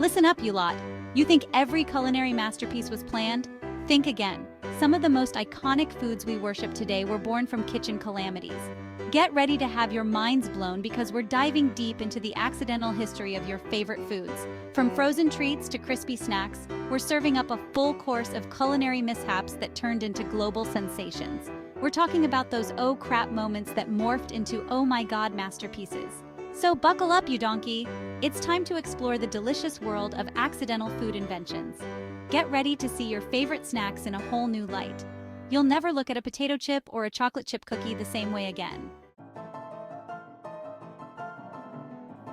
Listen up, you lot. You think every culinary masterpiece was planned? Think again. Some of the most iconic foods we worship today were born from kitchen calamities. Get ready to have your minds blown because we're diving deep into the accidental history of your favorite foods. From frozen treats to crispy snacks, we're serving up a full course of culinary mishaps that turned into global sensations. We're talking about those oh crap moments that morphed into oh my god masterpieces. So buckle up, you donkey. It's time to explore the delicious world of accidental food inventions. Get ready to see your favorite snacks in a whole new light. You'll never look at a potato chip or a chocolate chip cookie the same way again.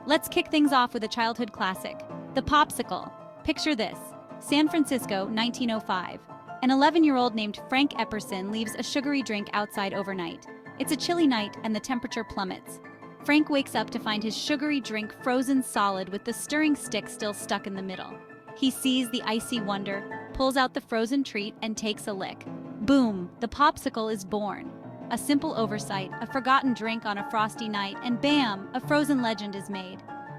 Let's kick things off with a childhood classic, the Popsicle. Picture this: San Francisco, 1905. An 11-year-old named Frank Epperson leaves a sugary drink outside overnight. It's a chilly night and the temperature plummets. Frank wakes up to find his sugary drink frozen solid with the stirring stick still stuck in the middle. He sees the icy wonder, pulls out the frozen treat, and takes a lick. Boom! The Popsicle is born. A simple oversight, a forgotten drink on a frosty night, and bam! A frozen legend is made.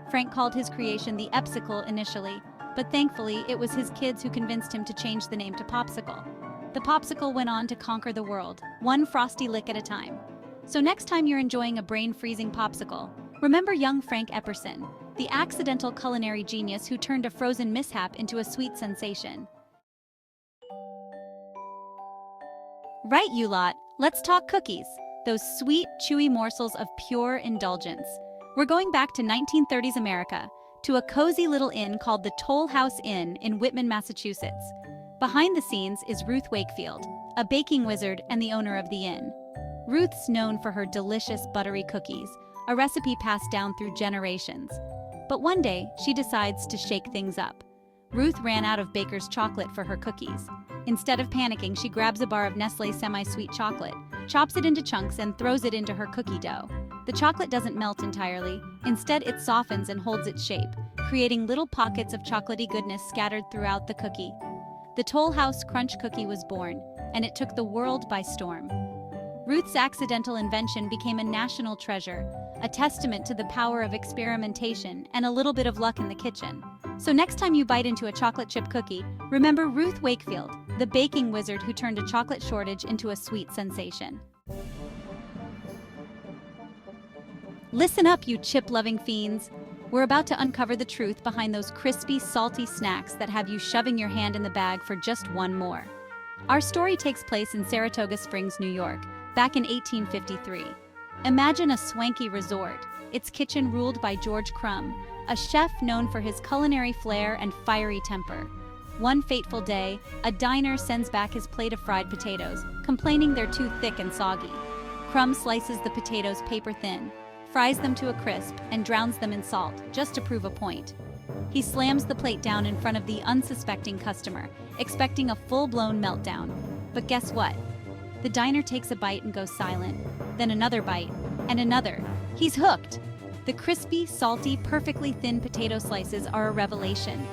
Frank called his creation the Epsicle initially, but thankfully it was his kids who convinced him to change the name to Popsicle. The Popsicle went on to conquer the world, one frosty lick at a time. So next time you're enjoying a brain-freezing Popsicle, remember young Frank Epperson, the accidental culinary genius who turned a frozen mishap into a sweet sensation. Right, you lot, let's talk cookies, those sweet, chewy morsels of pure indulgence. We're going back to 1930s America, to a cozy little inn called the Toll House Inn in Whitman, Massachusetts. Behind the scenes is Ruth Wakefield, a baking wizard and the owner of the inn. Ruth's known for her delicious buttery cookies, a recipe passed down through generations. But one day, she decides to shake things up. Ruth ran out of baker's chocolate for her cookies. Instead of panicking, she grabs a bar of Nestle's semi-sweet chocolate, chops it into chunks, and throws it into her cookie dough. The chocolate doesn't melt entirely. Instead, it softens and holds its shape, creating little pockets of chocolatey goodness scattered throughout the cookie. The Toll House Crunch cookie was born, and it took the world by storm. Ruth's accidental invention became a national treasure, a testament to the power of experimentation and a little bit of luck in the kitchen. So next time you bite into a chocolate chip cookie, remember Ruth Wakefield, the baking wizard who turned a chocolate shortage into a sweet sensation. Listen up, you chip-loving fiends. We're about to uncover the truth behind those crispy, salty snacks that have you shoving your hand in the bag for just one more. Our story takes place in Saratoga Springs, New York, back in 1853. Imagine a swanky resort, its kitchen ruled by George Crumb, a chef known for his culinary flair and fiery temper. One fateful day, a diner sends back his plate of fried potatoes, complaining they're too thick and soggy. Crumb slices the potatoes paper thin, fries them to a crisp, and drowns them in salt, just to prove a point. He slams the plate down in front of the unsuspecting customer, expecting a full-blown meltdown. But guess what? The diner takes a bite and goes silent, then another bite, and another. He's hooked! The crispy, salty, perfectly thin potato slices are a revelation.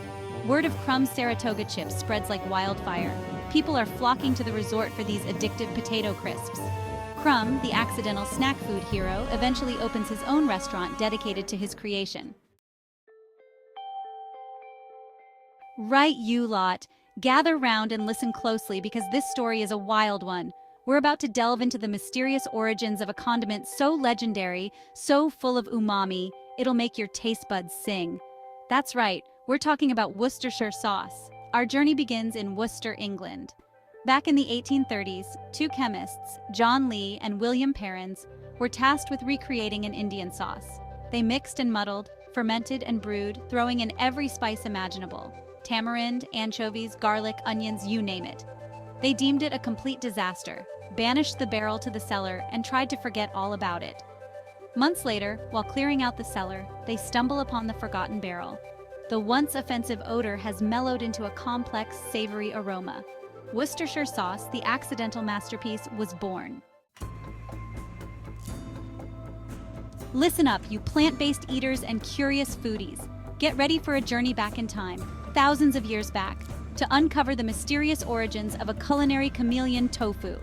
Word of Crumb's Saratoga chips spreads like wildfire. People are flocking to the resort for these addictive potato crisps. Crumb, the accidental snack food hero, eventually opens his own restaurant dedicated to his creation. Right, you lot. Gather round and listen closely because this story is a wild one. We're about to delve into the mysterious origins of a condiment so legendary, so full of umami, it'll make your taste buds sing. That's right, we're talking about Worcestershire sauce. Our journey begins in Worcester, England. Back in the 1830s, two chemists, John Lee and William Perrins, were tasked with recreating an Indian sauce. They mixed and muddled, fermented and brewed, throwing in every spice imaginable: tamarind, anchovies, garlic, onions, you name it. They deemed it a complete disaster, banished the barrel to the cellar, and tried to forget all about it. Months later, while clearing out the cellar, they stumble upon the forgotten barrel. The once offensive odor has mellowed into a complex, savory aroma. Worcestershire sauce, the accidental masterpiece, was born. Listen up, you plant-based eaters and curious foodies. Get ready for a journey back in time, thousands of years back, to uncover the mysterious origins of a culinary chameleon, tofu.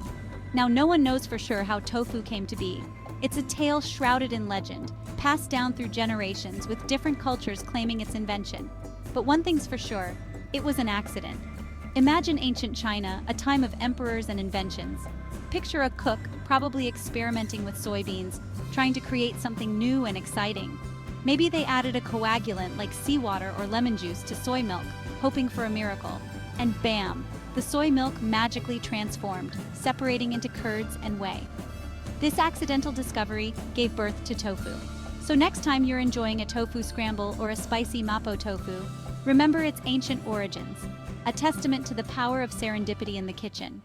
Now, no one knows for sure how tofu came to be. It's a tale shrouded in legend, passed down through generations with different cultures claiming its invention. But one thing's for sure, it was an accident. Imagine ancient China, a time of emperors and inventions. Picture a cook, probably experimenting with soybeans, trying to create something new and exciting. Maybe they added a coagulant like seawater or lemon juice to soy milk, hoping for a miracle. And bam! The soy milk magically transformed, separating into curds and whey. This accidental discovery gave birth to tofu. So next time you're enjoying a tofu scramble or a spicy mapo tofu, remember its ancient origins, a testament to the power of serendipity in the kitchen.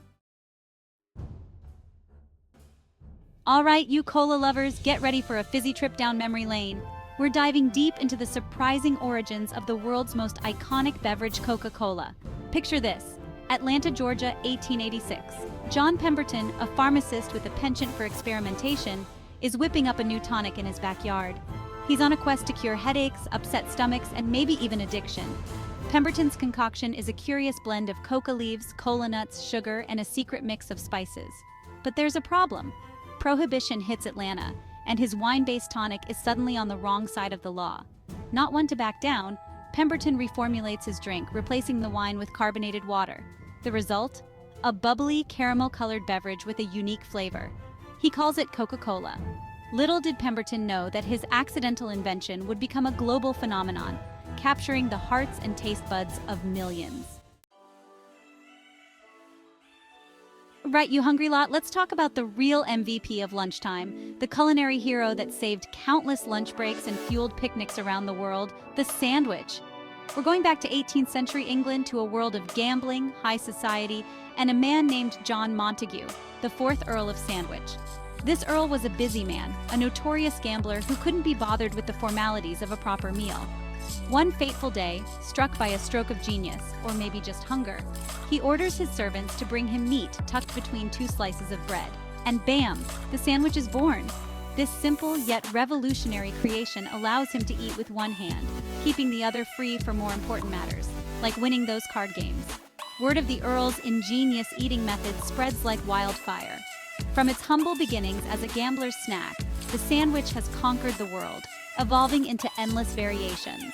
All right, you cola lovers, get ready for a fizzy trip down memory lane. We're diving deep into the surprising origins of the world's most iconic beverage, Coca-Cola. Picture this: Atlanta, Georgia, 1886. John Pemberton, a pharmacist with a penchant for experimentation, is whipping up a new tonic in his backyard. He's on a quest to cure headaches, upset stomachs, and maybe even addiction. Pemberton's concoction is a curious blend of coca leaves, cola nuts, sugar, and a secret mix of spices. But there's a problem. Prohibition hits Atlanta, and his wine-based tonic is suddenly on the wrong side of the law. Not one to back down, Pemberton reformulates his drink, replacing the wine with carbonated water. The result? A bubbly, caramel-colored beverage with a unique flavor. He calls it Coca-Cola. Little did Pemberton know that his accidental invention would become a global phenomenon, capturing the hearts and taste buds of millions. Right, you hungry lot, let's talk about the real MVP of lunchtime, the culinary hero that saved countless lunch breaks and fueled picnics around the world, the sandwich. We're going back to 18th century England, to a world of gambling, high society, and a man named John Montagu, the 4th Earl of Sandwich. This Earl was a busy man, a notorious gambler who couldn't be bothered with the formalities of a proper meal. One fateful day, struck by a stroke of genius, or maybe just hunger, he orders his servants to bring him meat tucked between 2 slices of bread. And bam! The sandwich is born. This simple yet revolutionary creation allows him to eat with one hand, keeping the other free for more important matters, like winning those card games. Word of the Earl's ingenious eating method spreads like wildfire. From its humble beginnings as a gambler's snack, the sandwich has conquered the world, evolving into endless variations.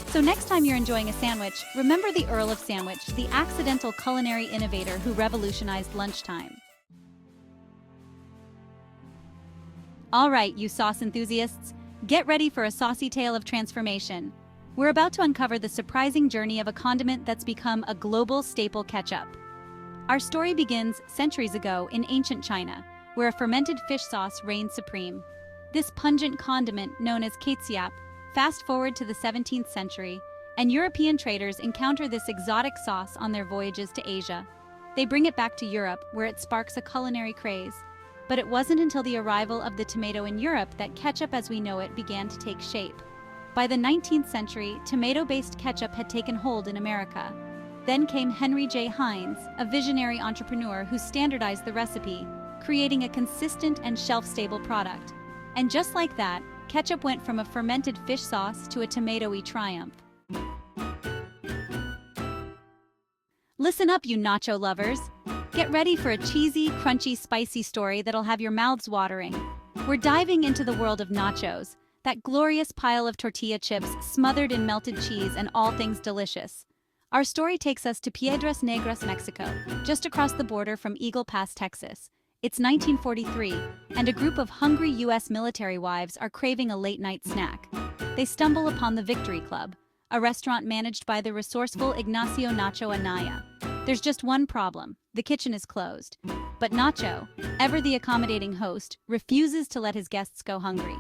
So next time you're enjoying a sandwich, remember the Earl of Sandwich, the accidental culinary innovator who revolutionized lunchtime. All right, you sauce enthusiasts, get ready for a saucy tale of transformation. We're about to uncover the surprising journey of a condiment that's become a global staple, ketchup. Our story begins centuries ago in ancient China, where a fermented fish sauce reigned supreme. This pungent condiment, known as ketchup, fast forward to the 17th century, and European traders encounter this exotic sauce on their voyages to Asia. They bring it back to Europe, where it sparks a culinary craze. But it wasn't until the arrival of the tomato in Europe that ketchup as we know it began to take shape. By the 19th century, tomato-based ketchup had taken hold in America. Then came Henry J. Heinz, a visionary entrepreneur who standardized the recipe, creating a consistent and shelf-stable product. And just like that, ketchup went from a fermented fish sauce to a tomatoey triumph. Listen up, you nacho lovers. Get ready for a cheesy, crunchy, spicy story that'll have your mouths watering. We're diving into the world of nachos, that glorious pile of tortilla chips smothered in melted cheese and all things delicious. Our story takes us to Piedras Negras, Mexico, just across the border from Eagle Pass, Texas. It's 1943, and a group of hungry U.S. military wives are craving a late-night snack. They stumble upon the Victory Club, a restaurant managed by the resourceful Ignacio Nacho Anaya. There's just one problem: the kitchen is closed. But Nacho, ever the accommodating host, refuses to let his guests go hungry.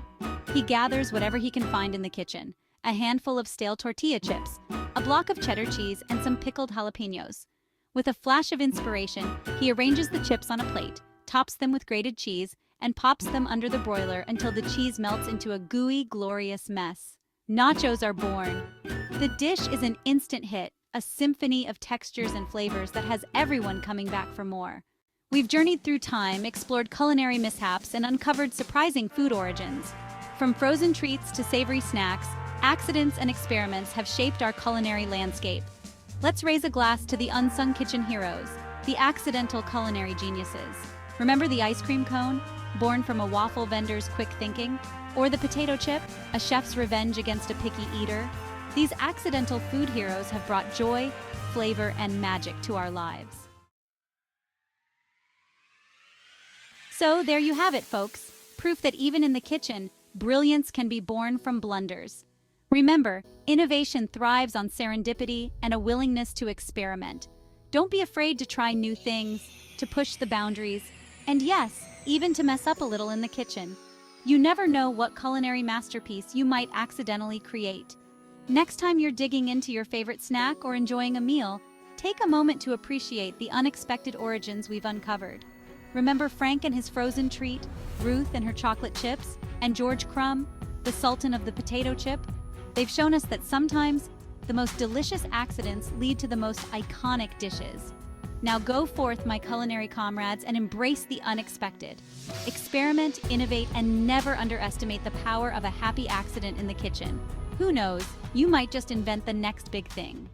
He gathers whatever he can find in the kitchen: a handful of stale tortilla chips, a block of cheddar cheese, and some pickled jalapenos. With a flash of inspiration, he arranges the chips on a plate, tops them with grated cheese, and pops them under the broiler until the cheese melts into a gooey, glorious mess. Nachos are born. The dish is an instant hit, a symphony of textures and flavors that has everyone coming back for more. We've journeyed through time, explored culinary mishaps, and uncovered surprising food origins. From frozen treats to savory snacks, accidents and experiments have shaped our culinary landscape. Let's raise a glass to the unsung kitchen heroes, the accidental culinary geniuses. Remember the ice cream cone, born from a waffle vendor's quick thinking? Or the potato chip, a chef's revenge against a picky eater? These accidental food heroes have brought joy, flavor, and magic to our lives. So there you have it, folks. Proof that even in the kitchen, brilliance can be born from blunders. Remember, innovation thrives on serendipity and a willingness to experiment. Don't be afraid to try new things, to push the boundaries, and yes, even to mess up a little in the kitchen. You never know what culinary masterpiece you might accidentally create. Next time you're digging into your favorite snack or enjoying a meal, take a moment to appreciate the unexpected origins we've uncovered. Remember Frank and his frozen treat, Ruth and her chocolate chips, and George Crumb, the sultan of the potato chip? They've shown us that sometimes the most delicious accidents lead to the most iconic dishes. Now go forth, my culinary comrades, and embrace the unexpected. Experiment, innovate, and never underestimate the power of a happy accident in the kitchen. Who knows, you might just invent the next big thing.